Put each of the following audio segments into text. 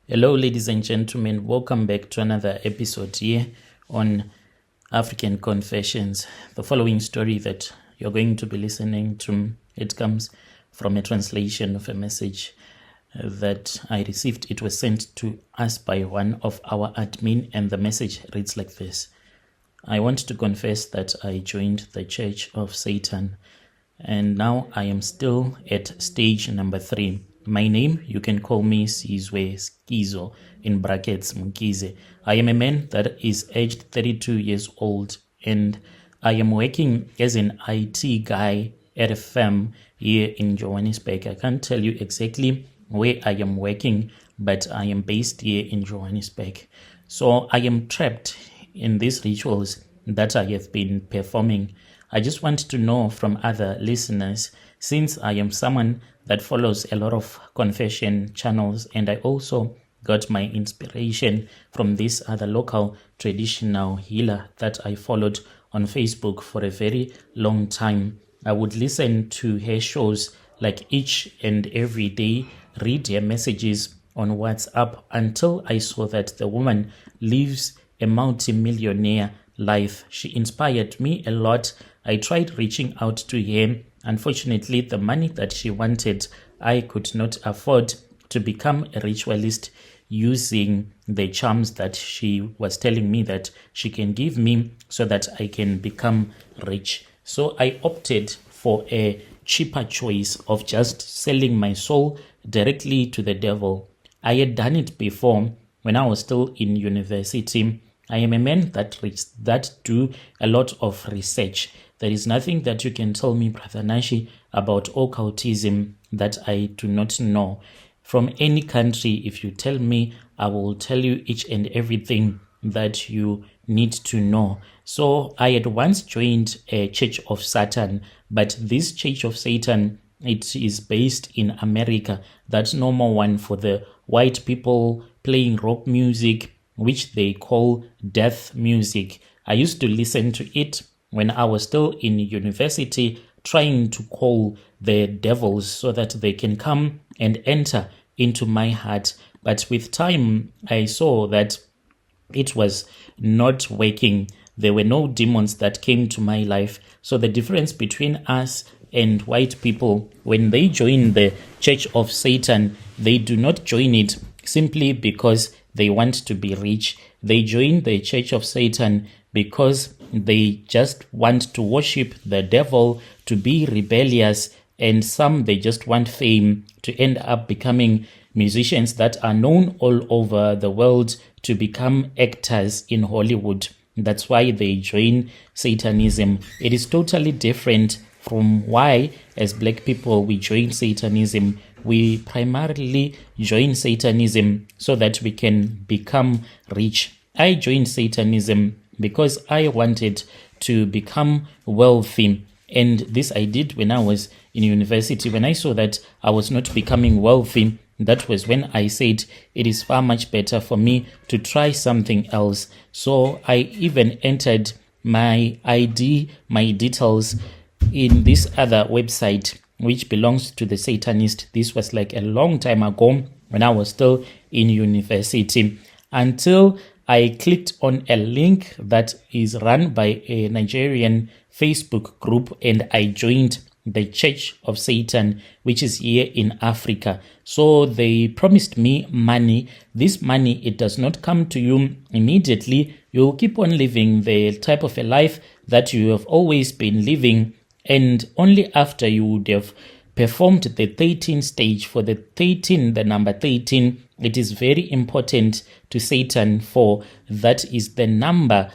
Hello, ladies and gentlemen. Welcome back to another episode here on African Confessions. The following story that you're going to be listening to, it comes from a translation of a message that I received. It was sent to us by one of our admin, and the message reads like this. I want to confess that I joined the Church of Satan, and now I am still at stage number 3. My name, you can call me Sizwe Skizo, in brackets Mkize. I am a man that is aged 32 years old, and I am working as an IT guy at a firm here in Johannesburg. I can't tell you exactly where I am working, but I am based here in Johannesburg. So I am trapped in these rituals that I have been performing. I just want to know from other listeners, since I am someone that follows a lot of confession channels, and I also got my inspiration from this other local traditional healer that I followed on Facebook for a very long time. I would listen to her shows like each and every day, read her messages on WhatsApp until I saw that the woman lives a multi-millionaire life. She inspired me a lot. I tried reaching out to her. Unfortunately, the money that she wanted, I could not afford to become a ritualist using the charms that she was telling me that she can give me so that I can become rich. So I opted for a cheaper choice of just selling my soul directly to the devil. I had done it before when I was still in university. I am a man that do a lot of research. There is nothing that you can tell me, Brother Nashi, about occultism that I do not know. From any country, if you tell me, I will tell you each and everything that you need to know. So I had once joined a Church of Satan, but this Church of Satan, it is based in America. That's normal one for the white people playing rock music, which they call death music. I used to listen to it when I was still in university, trying to call the devils so that they can come and enter into my heart. But with time, I saw that it was not working. There were no demons that came to my life. So the difference between us and white people, when they join the Church of Satan, they do not join it simply because they want to be rich. They join the Church of Satan because they just want to worship the devil, to be rebellious, and some they just want fame, to end up becoming musicians that are known all over the world, to become actors in Hollywood. That's why they join Satanism. It is totally different from why, as black people, we join Satanism. We primarily join Satanism so that we can become rich. I joined Satanism because I wanted to become wealthy. And this I did when I was in university. When I saw that I was not becoming wealthy, that was when I said it is far much better for me to try something else. So I even entered my ID, my details in this other website, which belongs to the Satanist. This was like a long time ago when I was still in university, until I clicked on a link that is run by a Nigerian Facebook group, and I joined the Church of Satan, which is here in Africa. So they promised me money. This money, it does not come to you immediately. You'll keep on living the type of a life that you have always been living, and only after you would have performed the 13 stage. For the 13, the number 13, it is very important to Satan, for that is the number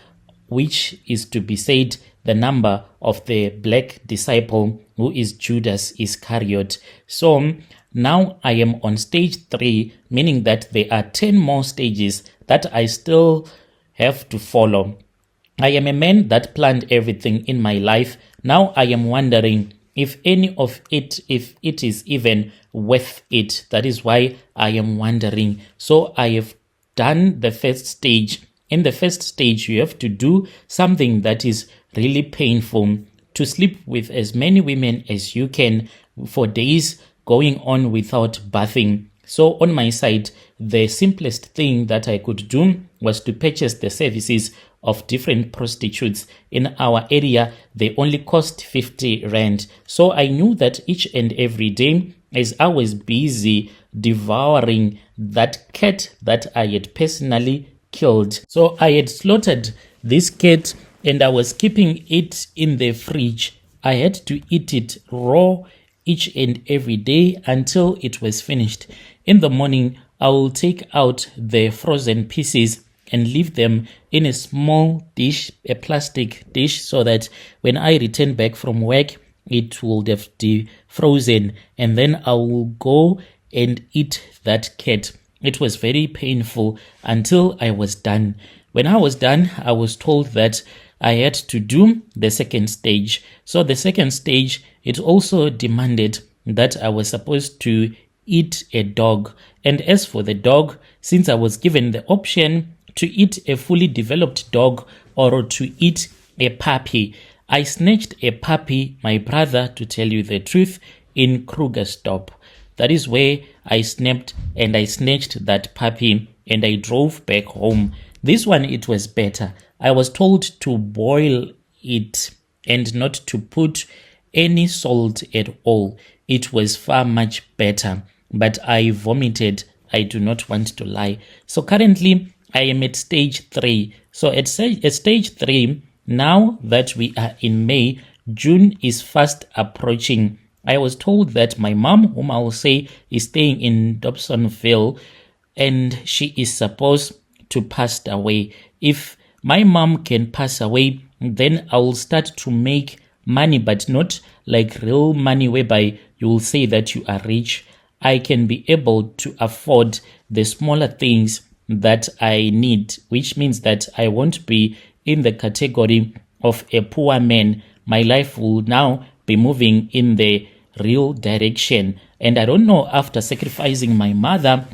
which is to be said, the number of the black disciple, who is Judas Iscariot. So now I am on stage 3, meaning that there are 10 more stages that I still have to follow. I am a man that planned everything in my life. Now I am wondering if any of it, if it is even worth it. That is why I am wondering. So I have done the first stage. In the first stage, you have to do something that is really painful, to sleep with as many women as you can for days, going on without bathing. So on my side, the simplest thing that I could do was to purchase the services of different prostitutes. In our area, they only cost 50 rand. So I knew that each and every day, as I was busy devouring that cat that I had personally killed. So I had slaughtered this cat and I was keeping it in the fridge. I had to eat it raw each and every day until it was finished. In the morning, I will take out the frozen pieces and leave them in a small dish, a plastic dish, so that when I return back from work, it will have defrozen, and then I will go and eat that cat. It was very painful until I was done. When I was done, I was told that I had to do the second stage. So the second stage, it also demanded that I was supposed to eat a dog. And as for the dog, since I was given the option to eat a fully developed dog or to eat a puppy, I snatched a puppy, my brother, to tell you the truth, in Krugerstop. That is where I snapped and I snatched that puppy and I drove back home. This one, it was better. I was told to boil it and not to put any salt at all. It was far much better, but I vomited. I do not want to lie. So currently, I am at stage 3. So at stage 3, now that we are in May, June is fast approaching. I was told that my mom, whom I will say is staying in Dobsonville, and she is supposed to pass away. If my mom can pass away, then I will start to make money, but not like real money whereby you will say that you are rich. I can be able to afford the smaller things that I need, which means that I won't be in the category of a poor man. My life will now be moving in the real direction. And I don't know, after sacrificing my mother,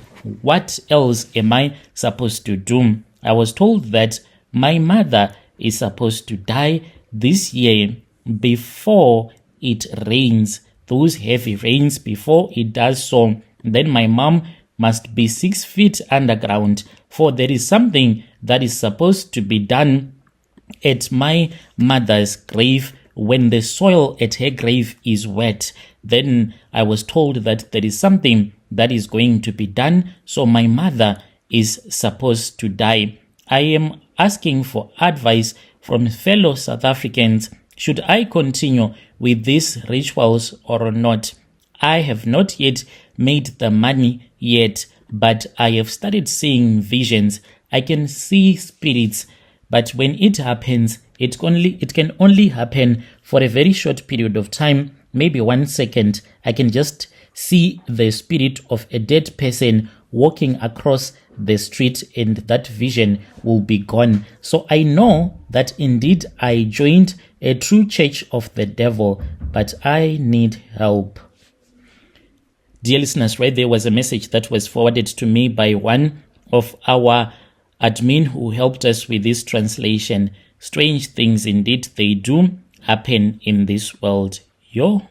what else am I supposed to do? I was told that my mother is supposed to die this year before it rains, those heavy rains, before it does so. Then my mom must be 6 feet underground, for there is something that is supposed to be done at my mother's grave. When the soil at her grave is wet, then I was told that there is something that is going to be done, so my mother is supposed to die. I am asking for advice from fellow South Africans. Should I continue with these rituals or not? I have not yet made the money yet, but I have started seeing visions. I can see spirits, but when it happens, it can only happen for a very short period of time, maybe 1 second. I can just see the spirit of a dead person walking across the street and that vision will be gone. So I know that indeed I joined a true church of the devil, but I need help. Dear listeners, right there was a message that was forwarded to me by one of our admin who helped us with this translation. Strange things indeed, they do happen in this world. Yo.